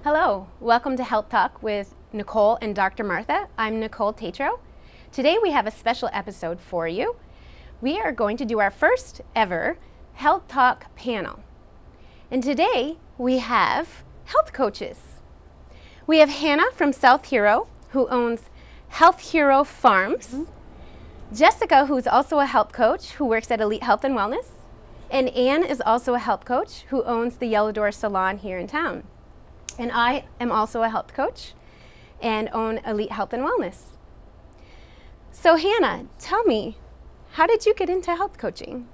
Hello, welcome to Health Talk with Nicole and Dr. Martha. I'm Nicole Tatro. Today we have a special episode for you. We are going to do our first ever Health Talk panel. And today we have health coaches. We have Hannah from South Hero, who owns Health Hero Farms. Jessica, who's also a health coach, who works at Elite Health and Wellness. And Anne is also a health coach who owns the Yellow Door Salon here in town. And I am also a health coach and own Elite Health and Wellness. So Hannah, tell me, how did you get into health coaching?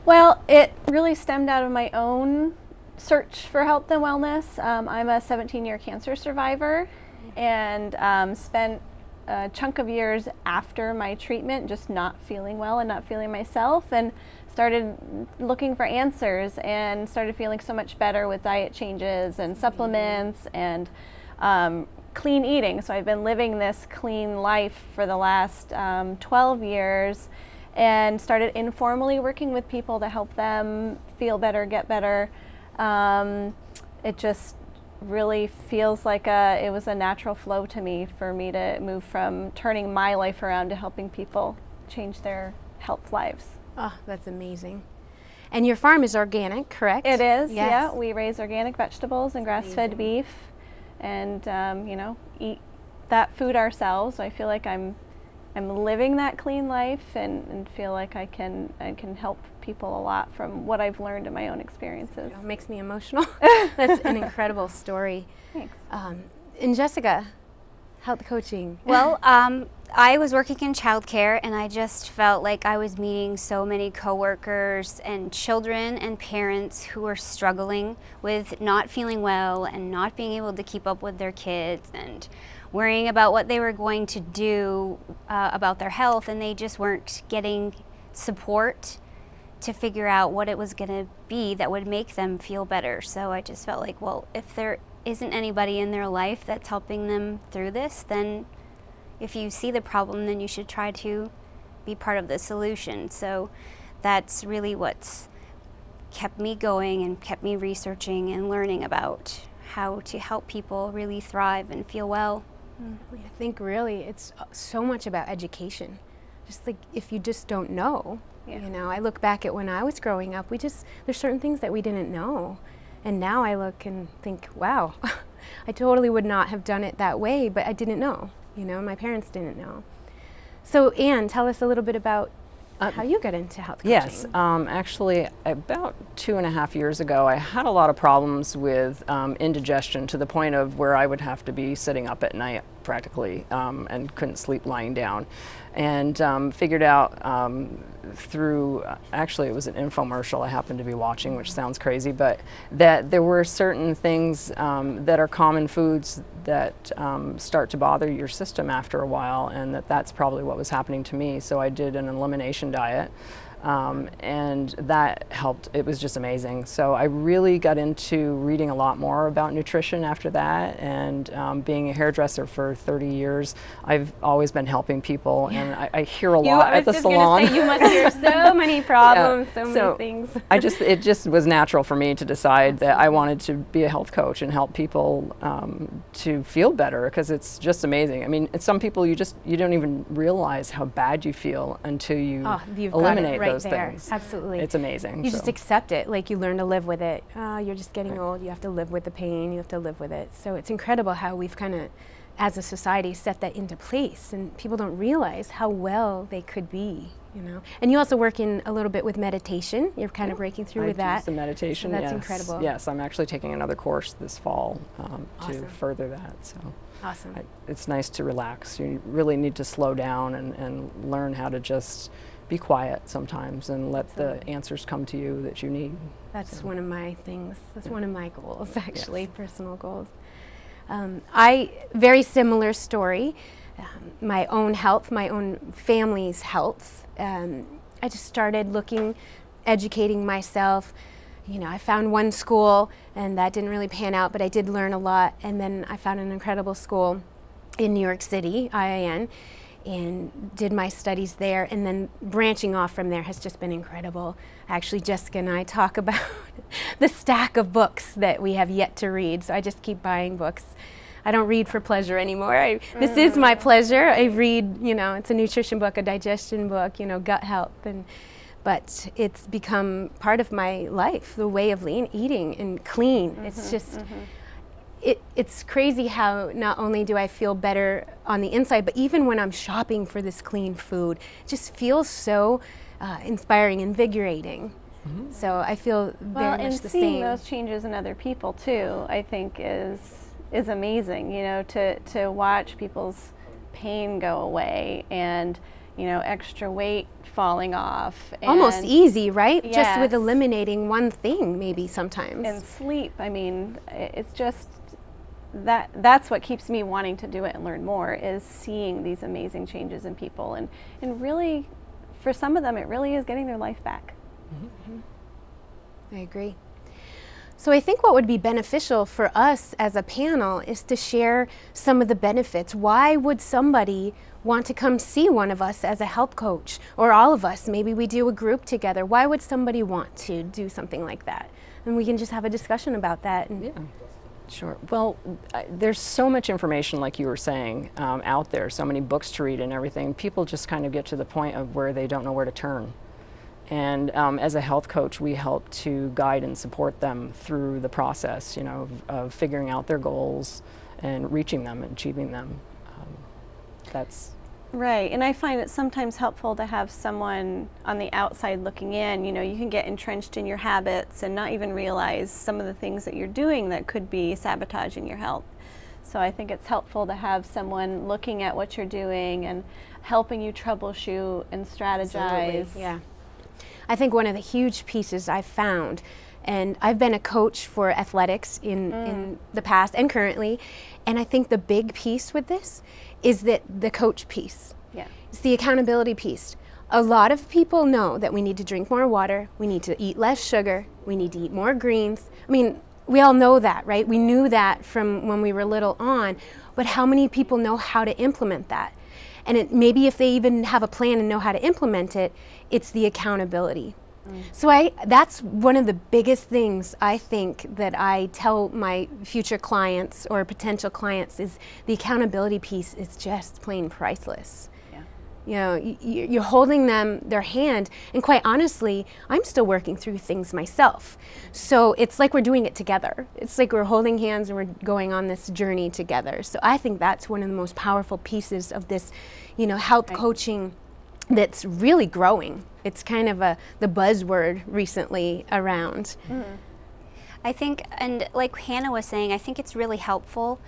Well, it really stemmed out of my own search for health and wellness. I'm a 17-year cancer survivor and spent a chunk of years after my treatment just not feeling well and not feeling myself, and started looking for answers and started feeling so much better with diet changes and supplements and clean eating. So I've been living this clean life for the last 12 years and started informally working with people to help them feel better, get better. It just really feels like it was a natural flow to me for me to move from turning my life around to helping people change their health lives. Oh, that's amazing. And your farm is organic, correct? It is, Yes. yeah. We raise organic vegetables and grass-fed beef and, eat that food ourselves. So I feel like I'm living that clean life and feel like I can help people a lot from what I've learned in my own experiences. It makes me emotional. That's an incredible story. Thanks. And Jessica, health coaching. Well, I was working in childcare, and I just felt like I was meeting so many coworkers and children and parents who were struggling with not feeling well and not being able to keep up with their kids and worrying about what they were going to do about their health, and they just weren't getting support to figure out what it was going to be that would make them feel better. So I just felt like, well, if there isn't anybody in their life that's helping them through this, then if you see the problem, then you should try to be part of the solution. So that's really what's kept me going and kept me researching and learning about how to help people really thrive and feel well. I think really it's so much about education. Just like if you just don't know, Yeah. you know, I look back at when I was growing up, there's certain things that we didn't know. And now I look and think, wow, I totally would not have done it that way, but I didn't know, you know, my parents didn't know. So Anne, tell us a little bit about how you got into health coaching. Yes, actually about 2.5 years ago I had a lot of problems with indigestion to the point of where I would have to be sitting up at night practically and couldn't sleep lying down, and figured out through, actually it was an infomercial I happened to be watching, which sounds crazy, but that there were certain things that are common foods that start to bother your system after a while, and that's probably what was happening to me. So I did an elimination diet. And that helped. It was just amazing. So I really got into reading a lot more about nutrition after that, and being a hairdresser for 30 years, I've always been helping people, and I hear a lot at the salon. You must hear so many problems, so many things. It just was natural for me to decide that I wanted to be a health coach and help people to feel better, because it's just amazing. I mean, some people you don't even realize how bad you feel until you eliminate those things. Absolutely. It's amazing. You just accept it, like you learn to live with it. You're just getting old, you have to live with the pain, you have to live with it. So it's incredible how we've kind of, as a society, set that into place, and people don't realize how well they could be, you know. And you also work in a little bit with meditation. You're kind of breaking through with that. Some meditation, so that's yes. incredible. Yes, I'm actually taking another course this fall Awesome. to further that. So Awesome. it's nice to relax. You really need to slow down and learn how to just be quiet sometimes and let the answers come to you that you need. That's one of my things. That's one of my goals, actually, Yes. personal goals. Very similar story. My own health, my own family's health. I just started educating myself. You know, I found one school and that didn't really pan out, but I did learn a lot. And then I found an incredible school in New York City, IIN. and did my studies there, and then branching off from there has just been incredible. Actually, Jessica and I talk about the stack of books that we have yet to read, so I just keep buying books. I don't read for pleasure anymore. This is my pleasure. I read, it's a nutrition book, a digestion book, gut health, but it's become part of my life, the way of eating and clean. It's just, it's crazy how not only do I feel better on the inside, but even when I'm shopping for this clean food, it just feels so inspiring, invigorating. So I feel very much the same. And seeing those changes in other people too, I think is amazing, to watch people's pain go away and, extra weight falling off. Almost easy, right? Yes. Just with eliminating one thing, maybe sometimes. And sleep. I mean, it's just that's what keeps me wanting to do it and learn more, is seeing these amazing changes in people. And really, for some of them, it really is getting their life back. I agree. So I think what would be beneficial for us as a panel is to share some of the benefits. Why would somebody want to come see one of us as a health coach, or all of us? Maybe we do a group together. Why would somebody want to do something like that? And we can just have a discussion about that. And Sure. Well, there's so much information, like you were saying, out there, so many books to read and everything. People just kind of get to the point of where they don't know where to turn. And as a health coach, we help to guide and support them through the process, of figuring out their goals and reaching them and achieving them. That's right. And I find it sometimes helpful to have someone on the outside looking in. You can get entrenched in your habits and not even realize some of the things that you're doing that could be sabotaging your health. So I think it's helpful to have someone looking at what you're doing and helping you troubleshoot and strategize. Absolutely. Yeah. I think one of the huge pieces I've found, and I've been a coach for athletics in the past and currently, and I think the big piece with this is that the coach piece. Yeah. It's the accountability piece. A lot of people know that we need to drink more water, we need to eat less sugar, we need to eat more greens. I mean, we all know that, right? We knew that from when we were little on, but how many people know how to implement that? And maybe if they even have a plan and know how to implement it, it's the accountability. So that's one of the biggest things I think that I tell my future clients or potential clients is the accountability piece is just plain priceless. You're holding their hand, and quite honestly, I'm still working through things myself. So it's like we're doing it together. It's like we're holding hands and we're going on this journey together. So I think that's one of the most powerful pieces of this, health coaching that's really growing. It's kind of the buzzword recently around. I think, and like Hannah was saying, I think it's really helpful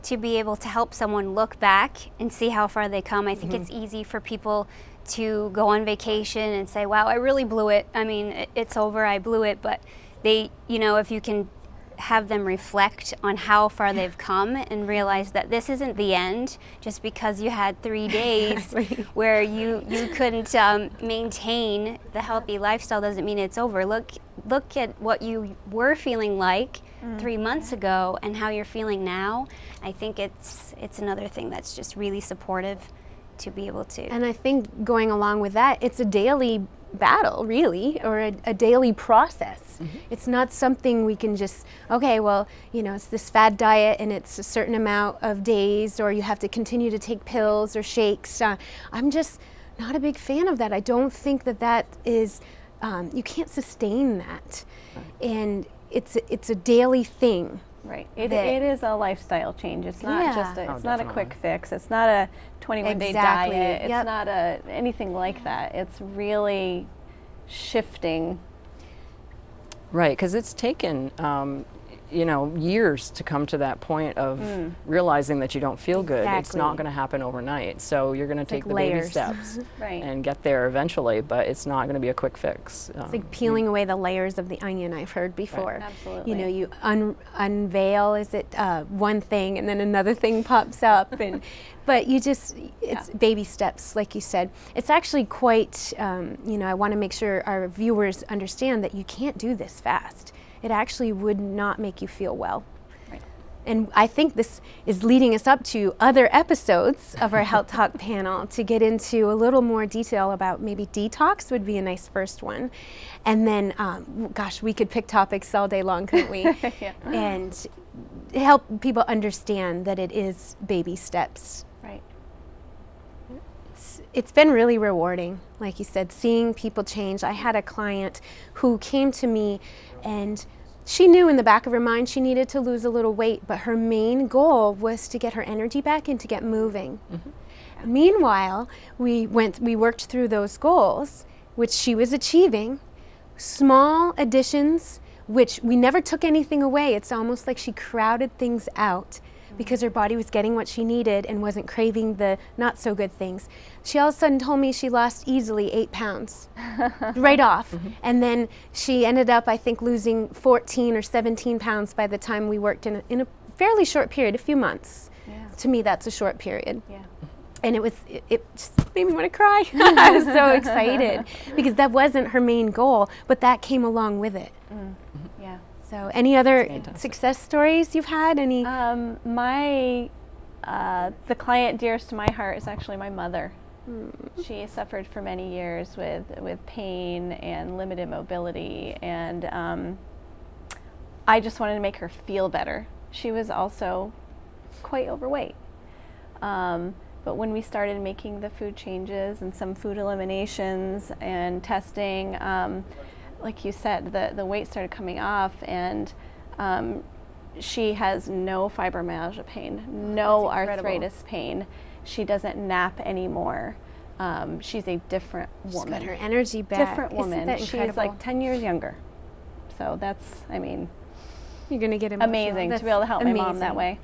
to be able to help someone look back and see how far they come. I think it's easy for people to go on vacation and say, wow, I really blew it. I mean, it's over, I blew it. But they, if you can have them reflect on how far they've come and realize that this isn't the end just because you had 3 days where you couldn't maintain the healthy lifestyle doesn't mean it's over. Look at what you were feeling like 3 months ago and how you're feeling now. I think it's another thing that's just really supportive to be able to. And I think going along with that, it's a daily battle, really, or a daily process. It's not something we can just, okay, well, it's this fad diet and it's a certain amount of days, or you have to continue to take pills or shakes. I'm just not a big fan of that. I don't think that is, you can't sustain that. And it's a daily thing. Right. It is a lifestyle change. It's not just it's not a quick fix. It's not a 21-day diet. It's not anything like that. It's really shifting. Right, because it's taken years to come to that point of realizing that you don't feel good. It's not going to happen overnight. So you're going to take the baby steps and get there eventually, but it's not going to be a quick fix. It's like peeling away the layers of the onion, I've heard before. Right. Absolutely. You unveil, one thing and then another thing pops up. But it's baby steps, like you said. It's actually quite, I want to make sure our viewers understand that you can't do this fast. It actually would not make you feel well. Right. And I think this is leading us up to other episodes of our Health Talk panel to get into a little more detail about maybe detox would be a nice first one. And then, gosh, we could pick topics all day long, couldn't we? Yeah. And help people understand that it is baby steps. Right. It's been really rewarding, like you said, seeing people change. I had a client who came to me and she knew in the back of her mind she needed to lose a little weight, but her main goal was to get her energy back and to get moving. Mm-hmm. Meanwhile, we worked through those goals, which she was achieving, small additions, which we never took anything away. It's almost like she crowded things out because her body was getting what she needed and wasn't craving the not so good things. She all of a sudden told me she lost easily 8 pounds right off. Mm-hmm. And then she ended up, I think, losing 14 or 17 pounds by the time we worked in a fairly short period, a few months. Yeah. To me, that's a short period. Yeah. And it just made me want to cry. I was so excited because that wasn't her main goal, but that came along with it. Mm. Yeah. So any other success stories you've had? Any? The client dearest to my heart is actually my mother. She suffered for many years with pain and limited mobility, and I just wanted to make her feel better. She was also quite overweight. But when we started making the food changes and some food eliminations and testing, like you said, the weight started coming off, and she has no fibromyalgia pain, no arthritis pain. She doesn't nap anymore. She's a different woman. She's got her energy back. Different woman. She's like 10 years younger. So that's, I mean, you're going to get emotional. Amazing to be able to help my mom that way.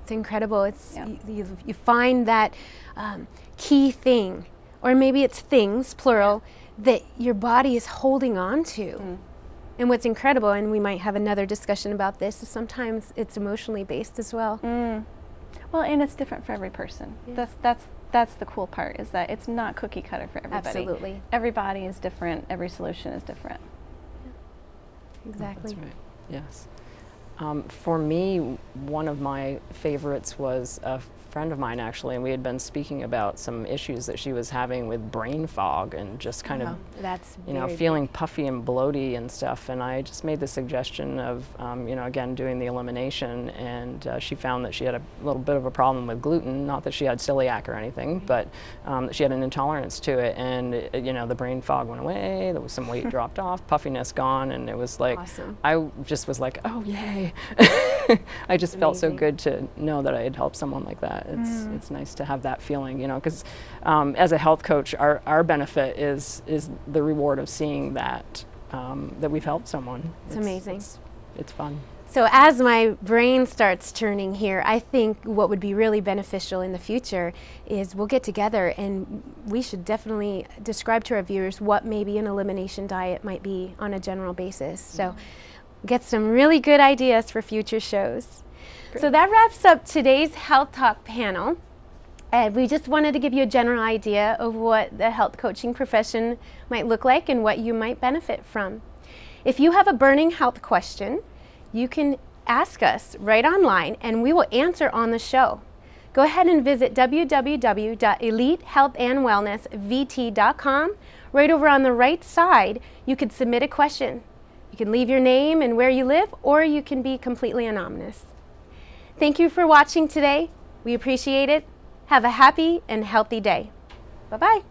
It's incredible. It's you find that key thing, or maybe it's things, plural, that your body is holding on to. And what's incredible, and we might have another discussion about this, is sometimes it's emotionally based as well. Well, and it's different for every person. Yeah. That's the cool part, is that it's not cookie cutter for everybody. Absolutely. Every body is different. Every solution is different. Exactly. That's right. Yes. For me, one of my favorites was a friend of mine, actually, and we had been speaking about some issues that she was having with brain fog and just kind of, feeling puffy and bloaty and stuff. And I just made the suggestion of, again, doing the elimination, and she found that she had a little bit of a problem with gluten, not that she had celiac or anything, but she had an intolerance to it. And, the brain fog went away, there was some weight dropped off, puffiness gone, and it was like, awesome. I just was like, oh, yay. I just felt so good to know that I had helped someone like that. It's nice to have that feeling, because as a health coach, our benefit is the reward of seeing that that we've helped someone. It's amazing. It's fun. So as my brain starts turning here, I think what would be really beneficial in the future is we'll get together and we should definitely describe to our viewers what maybe an elimination diet might be on a general basis. So get some really good ideas for future shows. Great. So that wraps up today's Health Talk panel. And we just wanted to give you a general idea of what the health coaching profession might look like and what you might benefit from. If you have a burning health question, you can ask us right online and we will answer on the show. Go ahead and visit www.elitehealthandwellnessvt.com. Right over on the right side, you can submit a question. You can leave your name and where you live, or you can be completely anonymous. Thank you for watching today. We appreciate it. Have a happy and healthy day. Bye-bye.